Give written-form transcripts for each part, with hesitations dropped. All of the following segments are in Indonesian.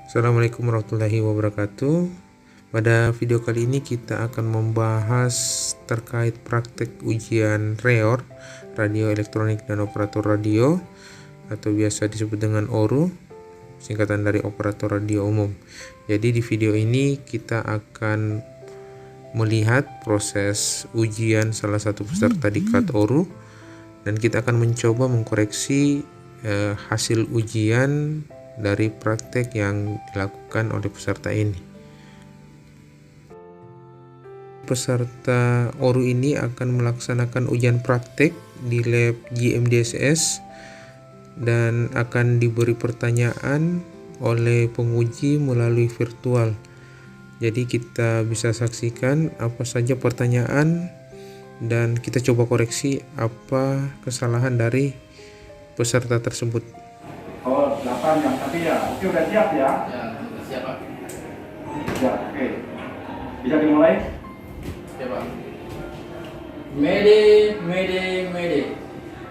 Assalamualaikum warahmatullahi wabarakatuh. Pada video kali ini kita akan membahas terkait praktek ujian REOR, radio elektronik dan operator radio, atau biasa disebut dengan ORU, singkatan dari operator radio umum. Jadi di video ini kita akan melihat proses ujian salah satu peserta di KAT ORU, dan kita akan mencoba mengkoreksi hasil ujian dari praktek yang dilakukan oleh peserta ini. Peserta ORU ini akan melaksanakan ujian praktek di lab GMDSS dan akan diberi pertanyaan oleh penguji melalui virtual. Jadi kita bisa saksikan apa saja pertanyaan dan kita coba koreksi apa kesalahan dari peserta tersebut. Oh, 8 jam, tapi ya, oke, udah siap ya? Ya, siap Pak. Ya, oke. Bisa dimulai? Oke Pak. Mayday, Mayday, Mayday.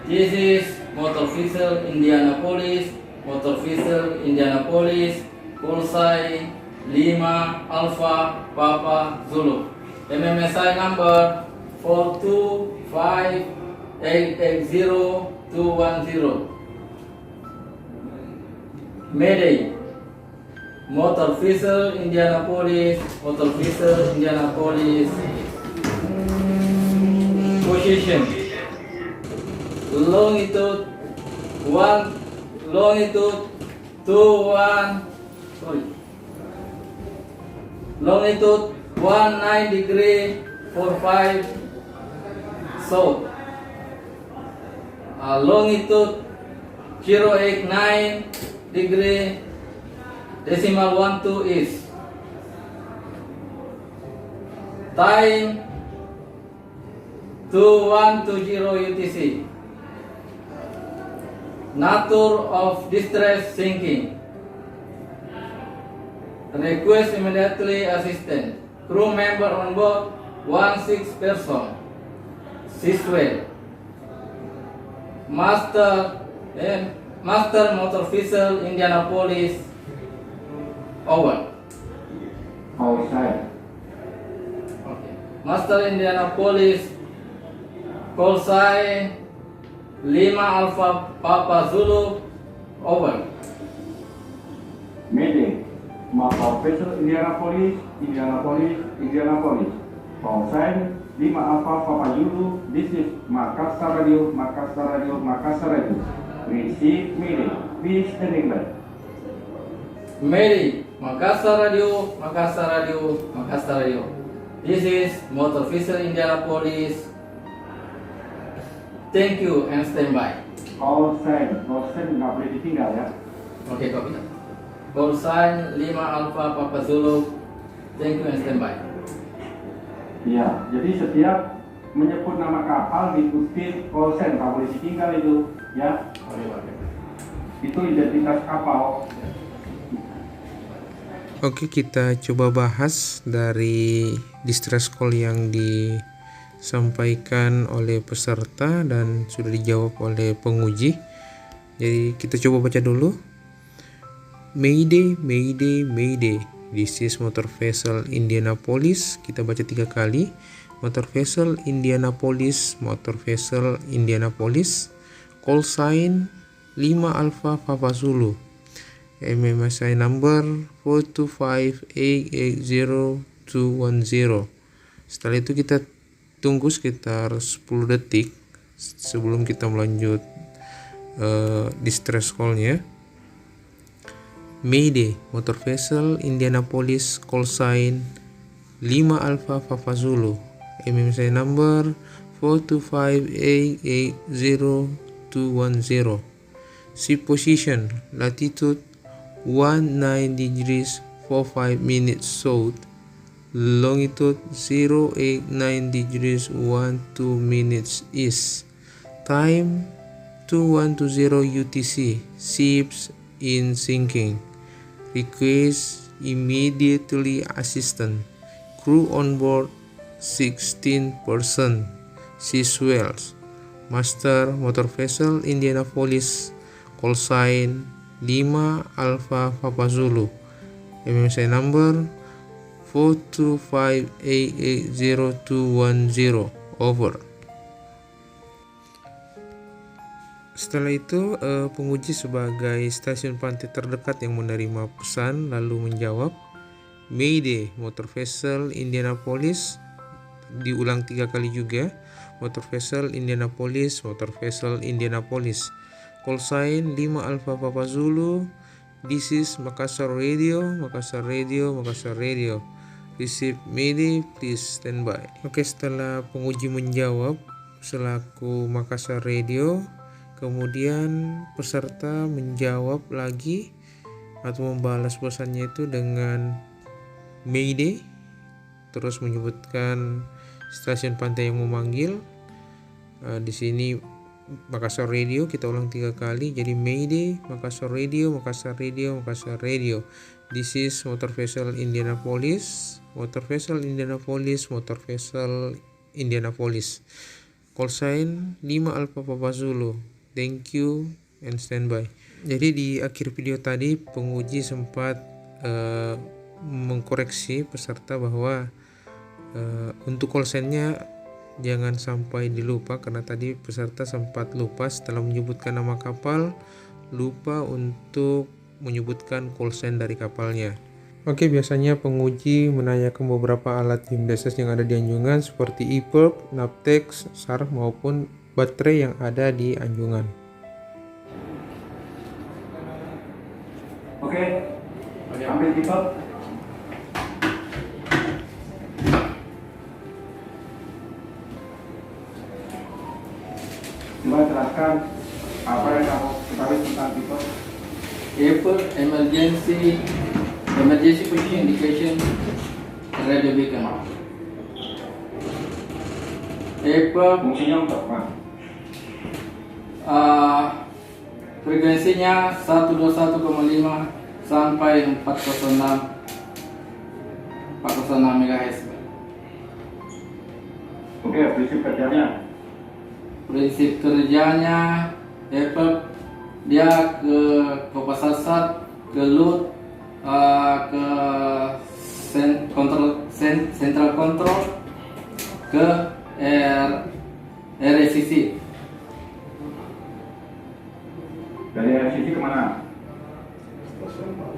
This is Motor Vessel Indianapolis, Motor Vessel Indianapolis, call sign 5 Alpha Papa Zulu. MMSI number 425880210. Mayday, Motor Vessel Indianapolis, Motor Vessel Indianapolis. Position, longitude 21, longitude 19 degree 45 south, longitude 089 degree decimal 12 east. Time 2120 UTC. Nature of distress sinking. Request immediately assistance. Crew member on board 16 person. Seaswell. Master Motor Vessel Indianapolis. Over. Outside. Okay. Master Indianapolis. Call sign 5 Alpha Papa Zulu. Over. Mayday, Motor Vessel Indianapolis, Indianapolis. Call sign 5 Alpha Papa Zulu. This is Makassar Radio, Makassar Radio, Makassar Radio. Receive Mayday. Please standing by. Mayday, Makassar Radio, Makassar Radio, Makassar Radio. This is Motor Vessel Indianapolis. Thank you and stand by. Call sign nggak boleh ditinggal ya. Oke, copy. Call sign 5 Alpha Papa Zulu. Thank you and stand by. Iya, jadi setiap menyebut nama kapal diikuti call sign, nggak boleh ditinggal itu, ya. Itu identitas kapal. Oke, kita coba bahas dari distress call yang disampaikan oleh peserta dan sudah dijawab oleh penguji. Jadi kita coba baca dulu. Mayday, Mayday, Mayday. This is Motor Vessel Indianapolis. Kita baca 3 kali. Motor Vessel Indianapolis, Motor Vessel Indianapolis. Call sign 5 Alpha Papa Zulu. MMSI number 425880210. Setelah itu kita tunggu sekitar 10 detik sebelum kita melanjut distress call-nya. Mayday, Motor Vessel Indianapolis, call sign 5 Alpha Papa Zulu. MMSI number 425880210. Ship position, latitude 19 degrees 45 minutes south, longitude 089 degrees 12 minutes east, time 2120 UTC, ships in sinking, request immediately assistance, crew on board 16 person, seaswells, Master Motor Vessel Indianapolis, call sign 5 Alpha Papa Zulu. MMSI number 425880210. Over. Setelah itu penguji sebagai stasiun pantai terdekat yang menerima pesan lalu menjawab, Mayday, motor vessel Indianapolis. Diulang 3 kali juga, motor vessel Indianapolis, motor vessel Indianapolis. Call sign 5 Alpha Papa Zulu. This is Makassar Radio, Makassar Radio, Makassar Radio. Receive Mayday, please stand by. Oke, setelah penguji menjawab selaku Makassar Radio, kemudian peserta menjawab lagi atau membalas pesannya itu dengan Mayday, terus menyebutkan stasiun pantai yang memanggil. Di sini Makassar Radio, kita ulang 3 kali, jadi Mayday, Makassar Radio, Makassar Radio, Makassar Radio. This is motor vessel Indianapolis, motor vessel Indianapolis, motor vessel Indianapolis. Call sign 5 Alpha Papa Zulu. Thank you and stand by. Jadi di akhir video tadi penguji sempat mengkoreksi peserta bahwa untuk call sign-nya jangan sampai dilupa, karena tadi peserta sempat lupa setelah menyebutkan nama kapal, lupa untuk menyebutkan call sign dari kapalnya. Oke, biasanya penguji menanyakan beberapa alat GIMDASES yang ada di anjungan seperti EPIRB, Naptex, SAR maupun baterai yang ada di anjungan. Oke, ambil EPIRB. Coba jelaskan apa yang kamu ketahui tentang EPIRB. EPIRB, emergency position indication radio beacon. EPIRB Fungsinya untuk apa? frekuensinya 121,5 sampai 406 MHz. Oke, prinsip kerjanya. Prinsip kerjanya EPIRB dia ke Kopasat, ke LUT, ke central control, ke RSCC. Dari RCC kemana?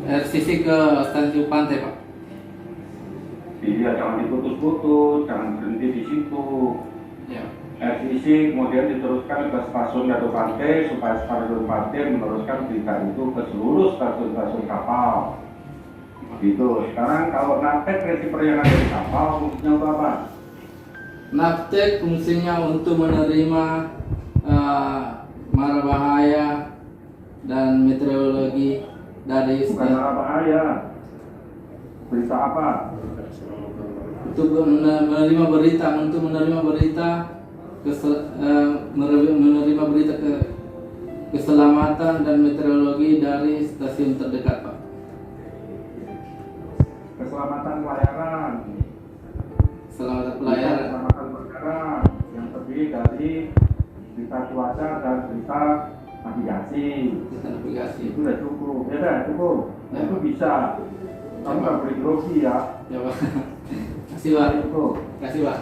RSCC ke stasiun pantai, Pak. Iya, jangan diputus-putus, jangan berhenti di situ. Ya. RCC kemudian diteruskan ke stasiun Dato Pantai supaya stasiun Pantai meneruskan berita itu ke seluruh stasiun-stasiun kapal. Gitu. Sekarang kalau Naptex receiver yang ada di kapal fungsinya untuk apa? Naptex fungsinya untuk menerima mara bahaya dan meteorologi dari Bukan marah bahaya. Berita apa? untuk menerima berita keselamatan dan meteorologi dari stasiun terdekat, Pak. Keselamatan pelayaran. Keselamatan berkara yang terdiri dari berita cuaca dan berita navigasi. Itu udah cukup. Ya udah cukup. Ya. Itu bisa. Kamu nggak boleh grogi ya. Ya, Pak. Kasih, Pak. Cukup. Kasih, Pak.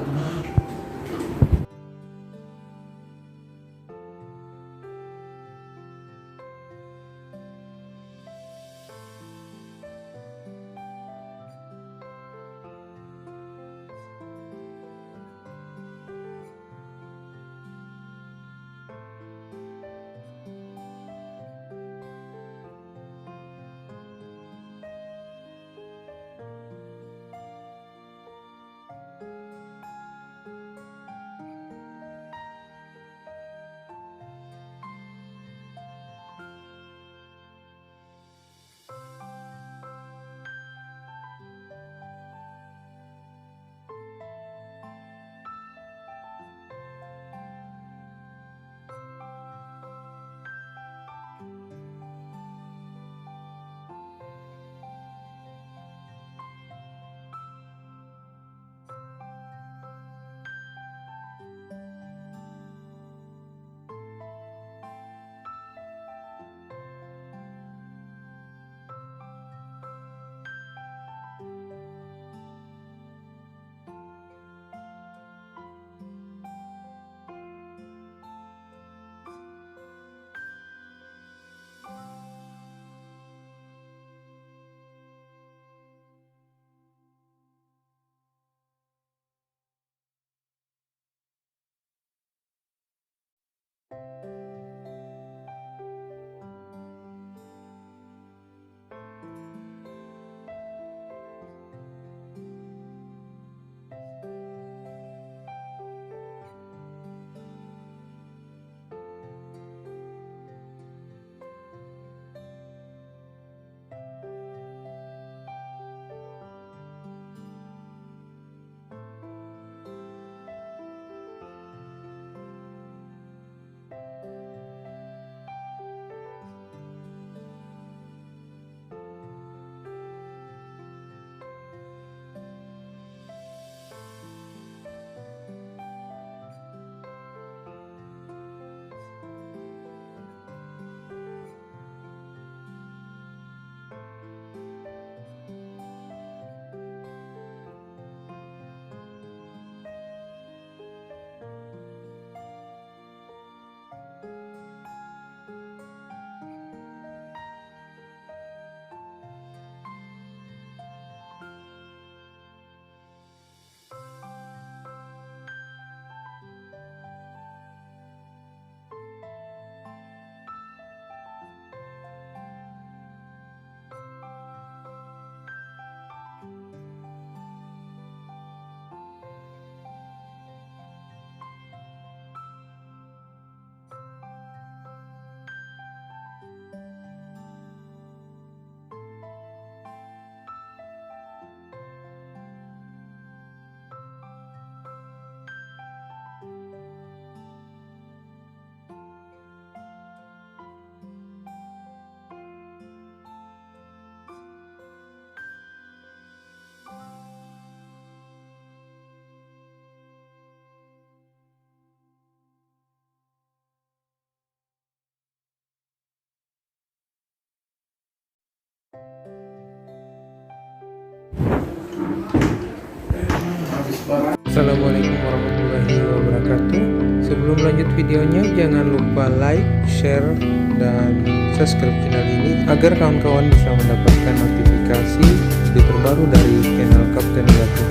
Assalamualaikum warahmatullahi wabarakatuh. Sebelum lanjut videonya, jangan lupa like, share, dan subscribe channel ini agar kawan-kawan bisa mendapatkan notifikasi video terbaru dari channel Kapten Gatot.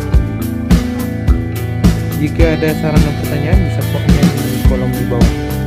Jika ada saran dan pertanyaan bisa komen di kolom di bawah.